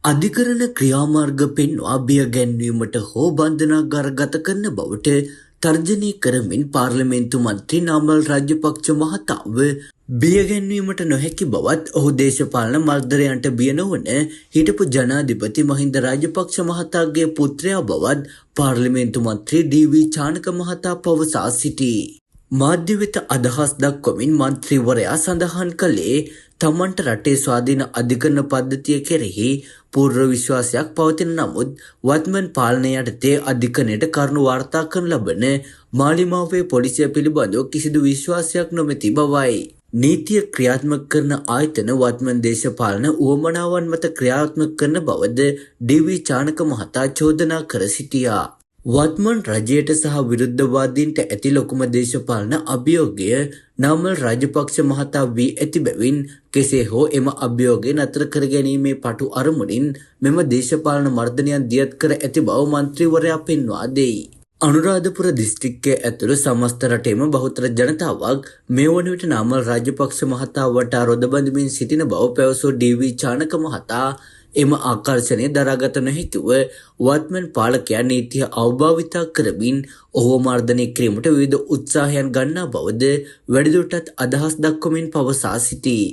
අධිකරණ ක්‍රියාමාර්ග පෙන්වා බිය ගැන්වීමට හෝ බන්ධනාගාර ගත කරන බවට තර්ජනය කරමින් පාර්ලිමේන්තු මන්ත්‍රී නාමල් රාජපක්ෂ මහතාව බිය ගැන්වීමට නොහැකි බවත් ඔහු දේශපාලන මර්ධනයන්ට බිය නොවන හිටපු ජනාධිපති මහින්ද රාජපක්ෂ මහතාගේ පුත්‍රයා බවත් පාර්ලිමේන්තු මන්ත්‍රී ඩී.වී. චානක මහතා පවසා සිටී. මාධ්‍ය වෙත අදහස් දක්වමින් මන්ත්‍රීවරයා සඳහන් කළේ තමන්ට රටේ ස්වාධීන අධිකරණ පද්ධතිය කෙරෙහි පූර්ව විශ්වාසයක් පවතින නමුත් වත්මන් පාලනය යටතේ අධිකරණයට කරුණු වාර්තා කරන ලබන මාලිමාවේ පොලිසිය පිළිබඳව කිසිදු විශ්වාසයක් නොමැති බවයි. නීතිය ක්‍රියාත්මක කරන ආයතන වත්මන් දේශපාලන උවමනාවන් මත ක්‍රියාත්මක කරන බවද ඩී.වී. චානක මහතා චෝදනා කර සිටියා. වත්මන් රජයට සහ විරුද්ධවාදීන්ට ඇති ලොකුම දේශපාලන අභියෝගය නාමල් රාජපක්ෂ මහතා වී ඇති බැවින් කෙසේ හෝ එම අභියෝගය නතර කර ගැනීමේ පටු අරමුණින් මෙම දේශපාලන මර්ධනයන් දියත් කර ඇති බව මන්ත්‍රීවරයා පෙන්වා දෙයි. අනුරාධපුර දිස්ත්‍රික්කයේ ඇතුළු සමස්ත රටේම බහුතර ජනතාවක් මේ වන විට නාමල් රාජපක්ෂ මහතා වටා රොද බඳමින් සිටින බව පැවසූ ඩී.වී. චානක මහතා එම ආකර්ෂණය දරාගත නොහැකිව වත්මන් පාලකයා නීතිය අවභාවිතා කරමින් ඔහුව මර්ධනය කිරීමට විවිධ උත්සාහයන් ගන්නා බවද වැඩිදුරටත් අදහස් දක්වමින් පවසා සිටී.